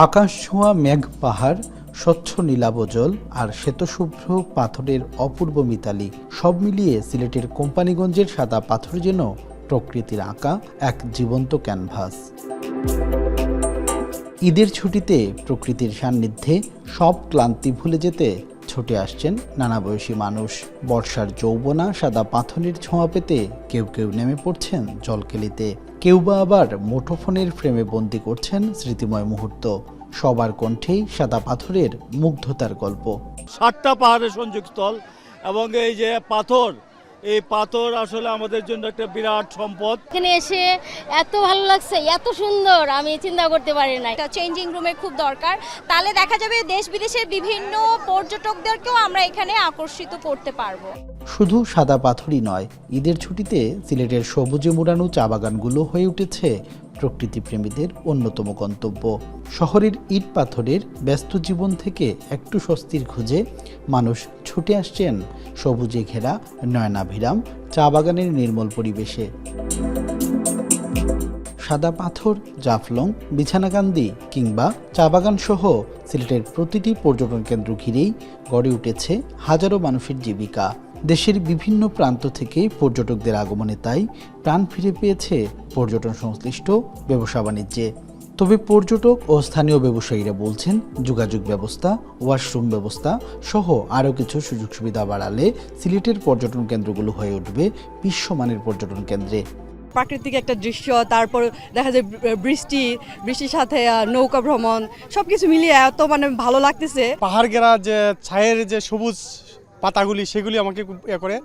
আকাশ ছোঁয়া মেঘ পাহাড়, স্বচ্ছ নীলাভ জল আর শ্বেতশুভ্র পাথরের অপূর্ব মিতালি, সব মিলিয়ে সিলেটের কোম্পানিগঞ্জের সাদা পাথর যেন প্রকৃতির আঁকা এক জীবন্ত ক্যানভাস। ঈদের ছুটিতে প্রকৃতির সান্নিধ্যে সব ক্লান্তি ভুলে যেতে ছুটে আসছেন নানা বয়সী মানুষ। বর্ষার যৌবনা সাদা পাথরের ছোঁয়া পেতে কেউ কেউ নেমে পড়ছেন জলকেলিতে, কেউ বা আবার মুঠোফোনের ফ্রেমে বন্দি করছেন স্মৃতিময় মুহূর্ত। সবার কণ্ঠেই সাদা পাথরের মুগ্ধতার গল্প। 7টা পাহাড়ের সংযোগস্থল এবং এই যে পাথর, এই পাথর আসলে আমাদের জন্য একটা বিরাট সম্পদ। এখানে এসে এত ভালো লাগছে, এত সুন্দর, আমি চিন্তা করতে পারি না। একটা চেঞ্জিং রুমের খুব দরকার, তাহলে দেখা যাবে দেশ বিদেশের বিভিন্ন পর্যটকদেরকেও আমরা এখানে আকর্ষিত করতে পারবো। শুধু সাদা পাথরই নয়, ঈদের ছুটিতে সিলেটের সবুজে মোড়ানো চা বাগানগুলো হয়ে উঠেছে প্রকৃতিপ্রেমীদের অন্যতম গন্তব্য। শহরের ইট পাথরের ব্যস্ত জীবন থেকে একটু স্বস্তির খুঁজে মানুষ ছুটে আসছেন সবুজে ঘেরা নয়নাভিরাম চা বাগানের নির্মল পরিবেশে। সাদা পাথর, জাফলং, বিছানাকান্দি কিংবা চা বাগান সহ সিলেটের প্রতিটি পর্যটন কেন্দ্র ঘিরেই গড়ে উঠেছে হাজারো মানুষের জীবিকা। দেশের বিভিন্ন প্রান্ত থেকে পর্যটকদের আগমনে তাই প্রাণ ফিরে পেয়েছে পর্যটন সংশ্লিষ্ট ব্যবসা বাণিজ্যে। তবে পর্যটক ও স্থানীয় ব্যবসায়ীরা বলছেন, যোগাযোগ ব্যবস্থা, ওয়াশরুম ব্যবস্থা সহ আরও কিছু সুযোগ সুবিধা বাড়ালে সিলেটের পর্যটন কেন্দ্রগুলো হয়ে উঠবে বিশ্বমানের পর্যটন কেন্দ্রে। প্রাকৃতিক একটা দৃশ্য, তারপর দেখা যায় বৃষ্টির সাথে নৌকা ভ্রমণ, সবকিছু মিলিয়ে এত ভালো লাগতেছে। পাহাড় ঘেরা যে ছায়ের যে সবুজ পাতাগুলি সেগুলি আমাকে খুব করে,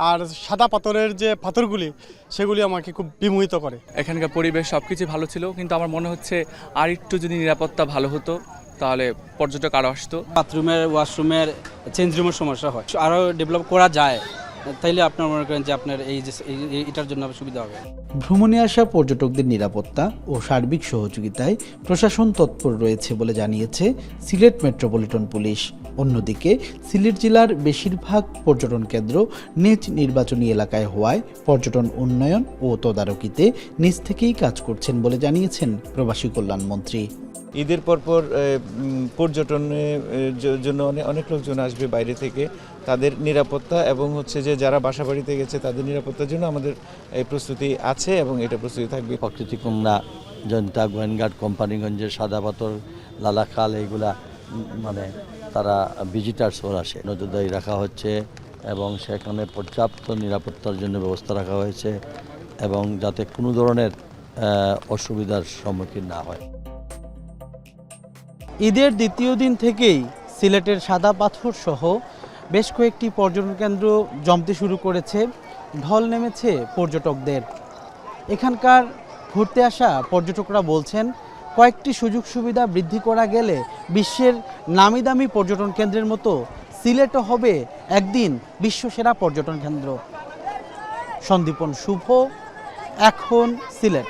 আর সাদা পাথরের যে পাথরগুলি সেগুলি আমাকে খুব বিমোহিত করে। এখানকার পরিবেশ সবকিছু ভালো ছিল, কিন্তু আমার মনে হচ্ছে আর একটু যদি নিরাপত্তা ভালো হতো তাহলে পর্যটক আরও আসতো। বাথরুমের, ওয়াশরুমের, চেঞ্জ রুমের সমস্যা হয়, আরও ডেভেলপ করা যায়, তাইলে আপনার মনে করেন যে আপনার এটার জন্য সুবিধা হবে। ভ্রমণে আসা পর্যটকদের নিরাপত্তা ও সার্বিক সহযোগিতায় প্রশাসন তৎপর রয়েছে বলে জানিয়েছে সিলেট মেট্রোপলিটন পুলিশ। অন্যদিকে সিলেট জেলার বেশিরভাগ পর্যটন কেন্দ্র নিজ নির্বাচনী এলাকায় হওয়ায় পর্যটন উন্নয়ন ও তদারকিতে নিজ থেকেই কাজ করছেন বলে জানিয়েছেন প্রবাসী কল্যাণ মন্ত্রী। ঈদের পরপর পর্যটনের জন্য অনেক লোকজন আসবে বাইরে থেকে, তাদের নিরাপত্তা এবং যে যারা বাসা বাড়িতে গেছে তাদের নিরাপত্তার জন্য আমাদের এই প্রস্তুতি আছে এবং এটা প্রস্তুতি থাকবে। প্রকৃতিকুমনা, জনতা, গোয়েনঘাট, কোম্পানিগঞ্জের সাদা পাথর, লালাখাল, এইগুলা তারা ভিজিটার্স আসে, নজরদারি রাখা হচ্ছে এবং সেখানে পর্যাপ্ত নিরাপত্তার জন্য ব্যবস্থা রাখা হয়েছে এবং যাতে কোনো ধরনের অসুবিধার সম্মুখীন না হয়। ঈদের দ্বিতীয় দিন থেকেই সিলেটের সাদা পাথর সহ বেশ কয়েকটি পর্যটন কেন্দ্র জমতে শুরু করেছে, ঢল নেমেছে পর্যটকদের। এখানকার ঘুরতে আসা পর্যটকরা বলছেন, কয়েকটি সুযোগ সুবিধা বৃদ্ধি করা গেলে বিশ্বের নামি দামি পর্যটন কেন্দ্রের মতো সিলেটও হবে একদিন বিশ্বসেরা পর্যটন কেন্দ্র। সন্দীপন শুভ, এখন সিলেট।